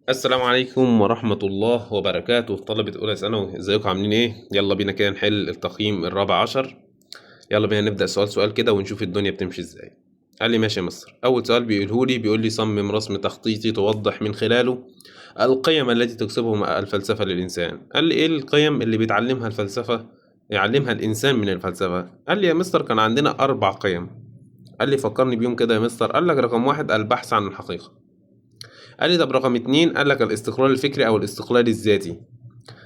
السلام عليكم ورحمة الله وبركاته. طلبة أولى ثانوي، ازيكم عاملين ايه؟ يلا بينا كده نحل التقييم الرابع عشر. يلا بينا نبدأ سؤال سؤال كده ونشوف الدنيا بتمشي ازاي. قال لي ماشي يا مستر. أول سؤال بيقول لي صمم رسم تخطيطي توضح من خلاله القيم التي تكسبه الفلسفة للإنسان. قال لي ايه القيم اللي بيتعلمها الفلسفة، يعلمها الإنسان من الفلسفة؟ قال لي يا مستر كان عندنا 4 قيم. قال لي فكرني بيهم كده يا مستر. قال لك رقم 1 البحث عن الحقيقة. قال لي طب رقم 2 قال لك الاستقلال الفكري أو الاستقلال الذاتي.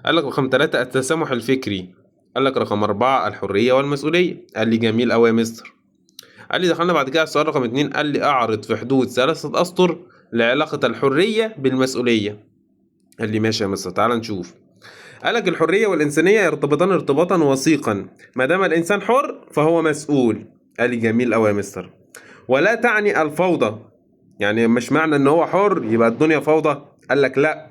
قال لك رقم 3 التسامح الفكري. قال لك رقم 4 الحرية والمسؤولية. قال لي جميل أوي يا مستر. قال لي دخلنا بعد كده على السؤال رقم 2. قال لي أعرض في حدود 3 أسطر لعلاقة الحرية بالمسؤولية. قال لي ماشي يا مستر تعال نشوف. قال لك الحرية والإنسانية يرتبطان ارتباطا وثيقا، ما دام الإنسان حر فهو مسؤول. قال لي جميل أوي يا مستر. ولا تعني الفوضى، يعني مش معنى ان هو حر يبقى الدنيا فوضى. قال لك لا،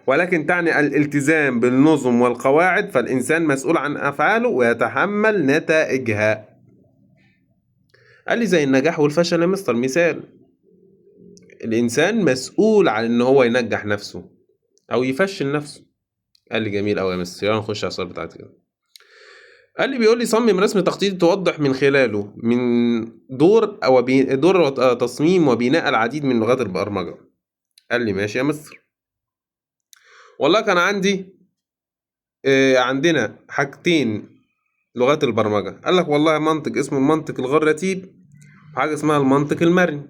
ولكن تعني الالتزام بالنظم والقواعد، فالإنسان مسؤول عن أفعاله ويتحمل نتائجها. قال لي زي النجاح والفشل يا مستر. مثال، الإنسان مسؤول عن إن هو ينجح نفسه أو يفشل نفسه. قال لي جميل أوي يا مستر. يلا نخش على السؤال بتاعتي كده. قال لي بيقول لي صمم رسم تخطيطي توضح من خلاله من دور تصميم وبناء العديد من لغات البرمجة. قال لي ماشي يا مستر. والله كان عندنا حاجتين لغات البرمجة. قال لك والله منطق اسمه المنطق الغير رتيب، وحاجة اسمها المنطق المرن.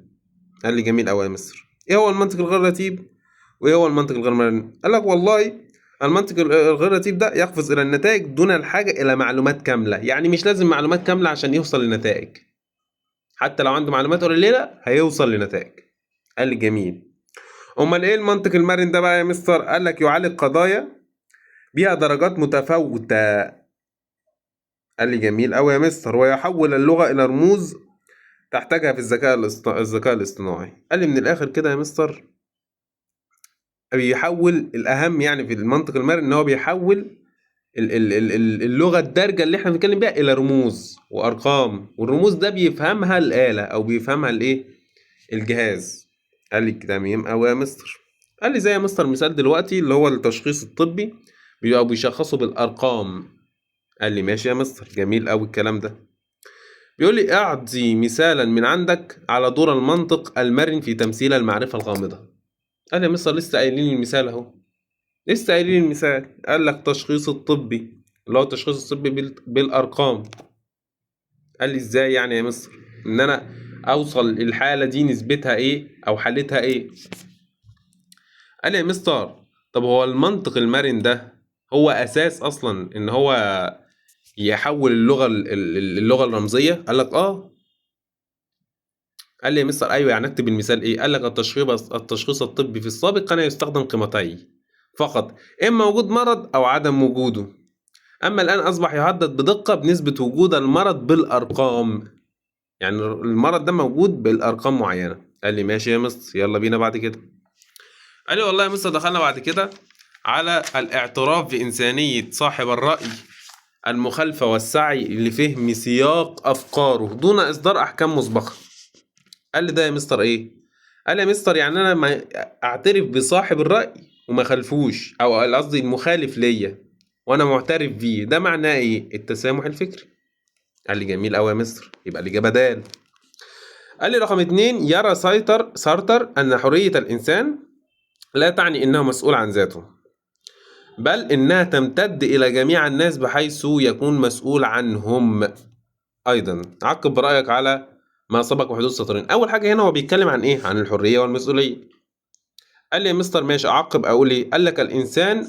قال لي جميل أوي يا مستر. ايه هو المنطق الغير رتيب وايه هو المنطق الغير مرن؟ قال لك والله المنطق الغير رتيب ده يقفز الى النتائج دون الحاجة الى معلومات كاملة، يعني مش لازم معلومات كاملة عشان يوصل لنتائج، حتى لو عنده معلومات قليلة هيوصل لنتائج. قال لي جميل. امال ايه المنطق المرن ده بقى يا مستر؟ قال لك يعالج قضايا بيها درجات متفاوتة. قال لي جميل أوي يا مستر. ويحول اللغة إلى رموز تحتاجها في الذكاء الاصطناعي. قال لي من الآخر كده يا مستر، بيحول الأهم يعني في المنطق المرن إن هو بيحول اللغة الدارجة اللي احنا بنتكلم بيها إلى رموز وأرقام، والرموز ده بيفهمها الآلة أو بيفهمها الإيه؟ الجهاز. قال لي تمام أوي يا مستر. قال لي زي يا مستر مثال دلوقتي اللي هو التشخيص الطبي بيبقوا بيشخصوا بالأرقام. قال لي ماشي يا مستر، جميل أوي الكلام ده. بيقول لي اعطي مثالا من عندك على دور المنطق المرن في تمثيل المعرفة الغامضة. قال يا مستر لسه قايلين المثال اهو، لسه قايلين المثال. قال لك تشخيص الطبي اللي هو التشخيص الطبي بالارقام. قال لي ازاي يعني يا مستر ان انا اوصل الحالة دي نسبتها ايه او حالتها ايه؟ قال لي يا مستر طب هو المنطق المرن ده هو اساس اصلا ان هو يحول اللغة الرمزية. قال لك اه. قال لي يا مستر ايوه، يعني اكتب المثال ايه؟ قال لك التشخيص الطبي في السابق كان يستخدم قيمتين فقط، اما وجود مرض او عدم وجوده، اما الان اصبح يحدد بدقة بنسبة وجود المرض بالارقام، يعني المرض ده موجود بالارقام معينة. قال لي ماشي يا مستر، يلا بينا بعد كده. قال لي والله يا مستر دخلنا بعد كده على الاعتراف بإنسانية صاحب الرأي المخالفة والسعي لفهم سياق أفكاره دون إصدار أحكام مسبقة. قال لي ده يا مستر ايه؟ قال لي يا مستر يعني انا ما اعترف بصاحب الرأي وما خلفوش، او قصدي المخالف ليا وانا معترف بيه، ده معناه ايه؟ التسامح الفكري. قال لي جميل قوي يا مستر، يبقى الإجابة دال. قال لي رقم 2 يرى سارتر أن حرية الإنسان لا تعني إنه مسؤول عن ذاته، بل إنها تمتد إلى جميع الناس بحيث يكون مسؤول عنهم أيضا. عقب برأيك على ما سبق وحدود سطرين. أول حاجة هنا هو بيتكلم عن إيه؟ عن الحرية والمسؤولية. قال لي يا مستر ماشي، أعقب أقول إيه؟ قال لك الإنسان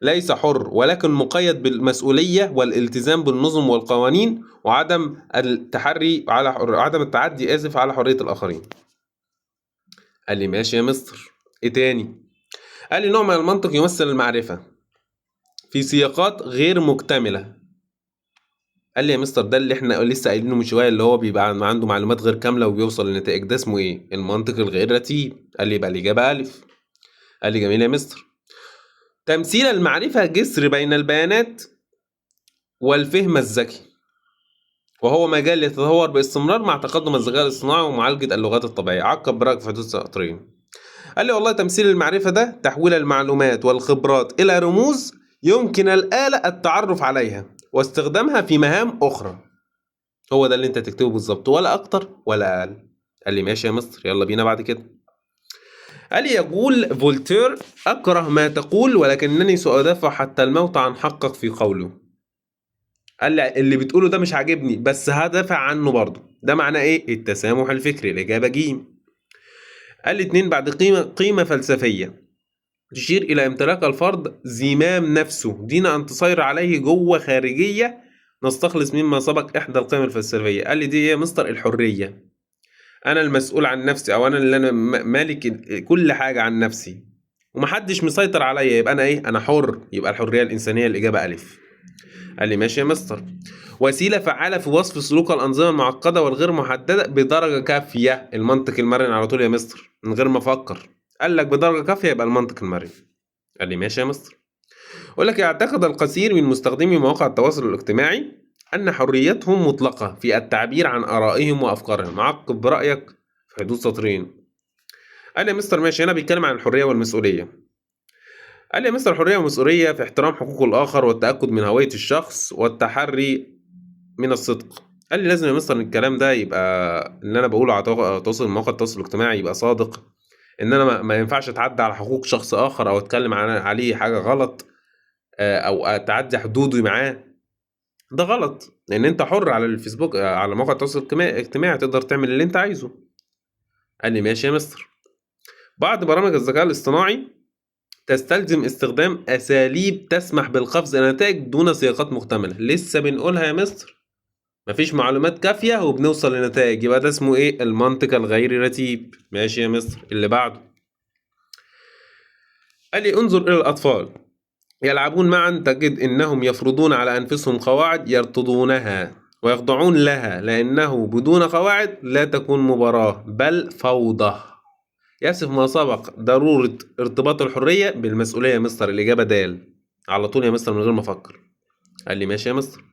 ليس حر ولكن مقيد بالمسؤولية والالتزام بالنظم والقوانين وعدم التحري على عدم التعدي على حرية الآخرين. قال لي ماشي يا مستر. إيه تاني؟ قال لي نوع من المنطق يمثل المعرفة في سياقات غير مكتملة. قال لي يا مستر ده اللي احنا لسه قايلينه من شويه، اللي هو بيبقى عنده معلومات غير كامله وبيوصل لنتائج، ده اسمه ايه؟ المنطق الغير رتيب. قال لي يبقى الاجابه الف. قال لي جميل يا مستر. تمثيل المعرفه جسر بين البيانات والفهم الذكي، وهو مجال يتطور باستمرار مع تقدم الذكاء الاصطناعي ومعالجه اللغات الطبيعيه. عقب براك في حدود سطرين. قال لي والله تمثيل المعرفة ده تحويل المعلومات والخبرات إلى رموز يمكن الآلة التعرف عليها واستخدامها في مهام أخرى. هو ده اللي انت تكتبه بالظبط، ولا أكتر ولا أقل. قال لي ماشي يا مستر، يلا بينا بعد كده. قال لي يقول فولتير: أكره ما تقول ولكنني سأدافع حتى الموت عن حقك في قوله. قال لي اللي بتقوله ده مش عاجبني بس هدافع عنه برضه. ده معناه ايه؟ التسامح الفكري. الإجابة ج. قال لي 2 بعد قيمة فلسفية تشير إلى امتلاك الفرد زمام نفسه دين أن تسير عليه جوه خارجية نستخلص مما سبق إحدى القيم الفلسفية. قال لي دي إيه يا مستر؟ الحرية. أنا المسؤول عن نفسي، أو أنا اللي أنا مالك كل حاجة عن نفسي ومحدش مسيطر عليا، يبقى أنا إيه؟ أنا حر. يبقى الحرية الإنسانية. الإجابة ألف. قال لي ماشي يا مستر. وسيلة فعالة في وصف سلوك الأنظمة المعقدة والغير محددة بدرجة كافية. المنطق المرن على طول يا مستر من غير ما أفكر. قال لك بدرجة كافية، يبقى المنطق المرن. قال لي ماشي يا مستر. أقول لك: يعتقد الكثير من مستخدمي مواقع التواصل الاجتماعي أن حريتهم مطلقة في التعبير عن آرائهم وأفكارهم. عقب برأيك في حدود سطرين. قال لي يا مستر ماشي، هنا بيتكلم عن الحرية والمسؤولية. قال لي يا مستر: الحرية والمسؤولية في احترام حقوق الآخر والتأكد من هوية الشخص والتحري من الصدق. قال لي لازم يا مستر الكلام ده يبقى اللي انا بقوله على تواصل مواقع التواصل الاجتماعي يبقى صادق. ان انا ما ينفعش اتعدى على حقوق شخص اخر او اتكلم عليه حاجه غلط، او اتعدي حدودي معاه. ده غلط، لان انت حر على الفيسبوك، على مواقع التواصل الاجتماعي تقدر تعمل اللي انت عايزه. قال لي ماشي يا مستر. بعض برامج الذكاء الاصطناعي تستلزم استخدام اساليب تسمح بالقفز الى نتائج دون سياقات محتمله. لسه بنقولها يا مستر، مفيش معلومات كافية وبنوصل لنتائج. يبقى ده اسمه ايه؟ المنطق الغير رتيب. ماشي يا مستر. اللي بعده قال لي: انظر إلى الأطفال يلعبون معا تجد إنهم يفرضون على أنفسهم قواعد يرتضونها ويخضعون لها، لأنه بدون قواعد لا تكون مباراة بل فوضى. يصف ما سبق ضرورة ارتباط الحرية بالمسؤولية يا مستر. الإجابة د على طول يا مستر من غير ما أفكر. قال لي ماشي يا مستر.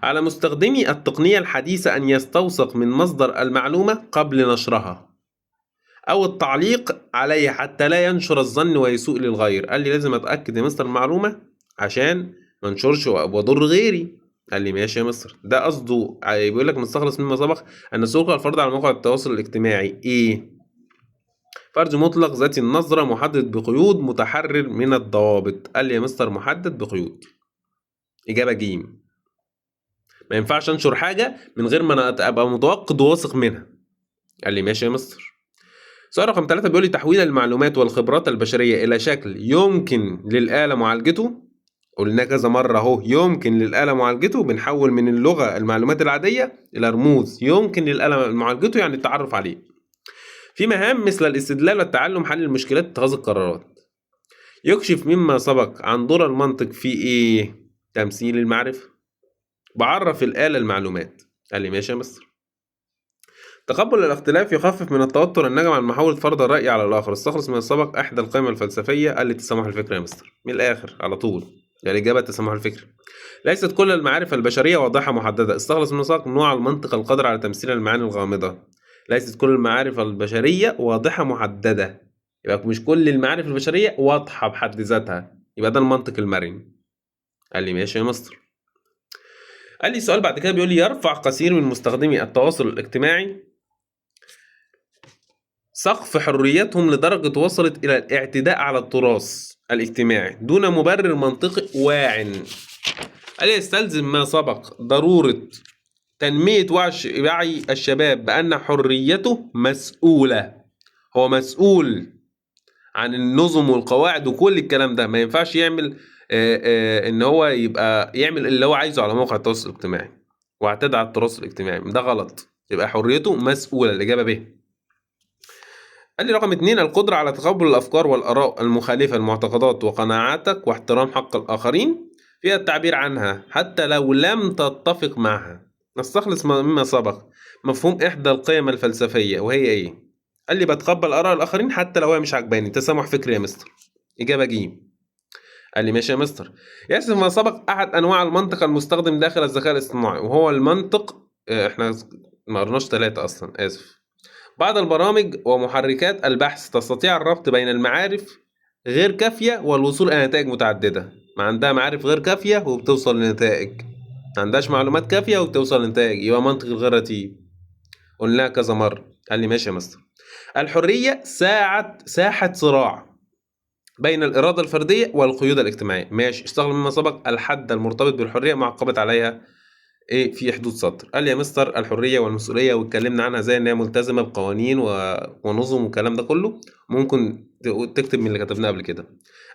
على مستخدمي التقنية الحديثة أن يستوثق من مصدر المعلومة قبل نشرها أو التعليق عليه حتى لا ينشر الظن ويسوء للغير. قال لي لازم أتأكد يا مستر المعلومة عشان ما انشرش وأضر غيري. قال لي ماشي يا مستر. ده قصده بيقول لك مستخلص مما سبق أن سلوك الفرد على مواقع التواصل الاجتماعي إيه؟ فرد مطلق ذاتي النظرة محدد بقيود متحرر من الضوابط. قال لي يا مستر محدد بقيود. إجابة ج. ما ينفعش انشر حاجه من غير ما انا ابقى متوقد وواثق منها. قال لي ماشي يا مستر. سؤال رقم 3 بيقول لي: تحويل المعلومات والخبرات البشريه الى شكل يمكن للاله معالجته. قلنا كذا مره اهو، يمكن للاله معالجته. بنحول من اللغه المعلومات العاديه الى رموز يمكن للاله معالجته، يعني التعرف عليه في مهام مثل الاستدلال والتعلم، حل المشكلات، اتخاذ القرارات. يكشف مما سبق عن دور المنطق في ايه؟ تمثيل المعرفه. بعرف الآلة المعلومات. قال لي ماشي يا مستر. تقبل الاختلاف يخفف من التوتر الناجم عن محاولة فرض الرأي على الآخر. استخلص من السبق إحدى القيم الفلسفية. قال لي التسامح الفكري يا مستر. من الآخر على طول يعني الإجابة التسامح الفكري. ليست كل المعارف البشرية واضحة محددة. استخلص من السبق نوع المنطق القادر على تمثيل المعاني الغامضة. ليست كل المعارف البشرية واضحة محددة. يبقى مش كل المعارف البشرية واضحة بحد ذاتها. يبقى ده المنطق المرن. قال لي ماشي يا مستر. قال لي سؤال بعد كده بيقول لي: يرفع كثير من مستخدمي التواصل الاجتماعي سقف حريتهم لدرجة وصلت إلى الاعتداء على التراث الاجتماعي دون مبرر منطقي واع. قال لي يستلزم ما سبق ضرورة تنمية وعي الشباب بأن حريته مسؤولة. هو مسؤول عن النظم والقواعد وكل الكلام ده. ما ينفعش يعمل ان هو يبقى يعمل اللي هو عايزه على موقع التواصل الاجتماعي واعتدى على التراث الاجتماعي. ده غلط. يبقى حريته مسؤولة. الإجابة ب. قال لي رقم 2: القدرة على تقبل الأفكار والآراء المخالفة للمعتقدات وقناعاتك واحترام حق الآخرين فيها التعبير عنها حتى لو لم تتفق معها. نستخلص مما سبق مفهوم إحدى القيم الفلسفية وهي إيه؟ قال لي بتقبل آراء الآخرين حتى لو هي مش عجباني. تسامح فكري يا مستر. إجابة ج. قال لي ماشي يا مستر. يصف ما سبق أحد أنواع المنطق المستخدم داخل الذكاء الاصطناعي وهو المنطق. إحنا ما قرناش 3 أصلا، آسف. بعض البرامج ومحركات البحث تستطيع الربط بين المعارف غير كافية والوصول إلى نتائج متعددة. ما عندها معارف غير كافية وبتوصل لنتائج، ما عندهاش معلومات كافية وبتوصل لنتائج، يبقى منطق الغير رتيب. قلناها كذا مرة. قال لي ماشي يا مستر. الحرية ساحة صراع بين الإرادة الفردية والقيود الاجتماعية. ماشي، اشتغل مما سبق الحد المرتبط بالحرية معقبت عليها ايه في حدود سطر. قال لي يا مستر الحريه والمسؤوليه، واتكلمنا عنها زي ان هي ملتزمه بقوانين ونظم والكلام ده كله. ممكن تكتب من اللي كتبناه قبل كده.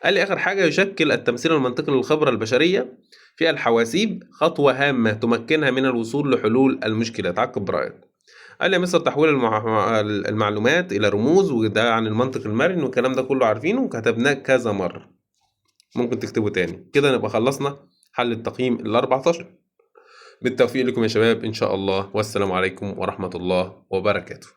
قال لي اخر حاجه، يشكل التمثيل المنطقي للخبره البشريه في الحواسيب خطوه هامه تمكنها من الوصول لحلول المشكلات. عقب برايك. قال لي يا مستر تحويل المعلومات الى رموز، وده عن المنطق المرن والكلام ده كله عارفينه وكتبناه كذا مره. ممكن تكتبه تاني كده. نبقى خلصنا حل التقييم ال 14. بالتوفيق لكم يا شباب إن شاء الله، والسلام عليكم ورحمة الله وبركاته.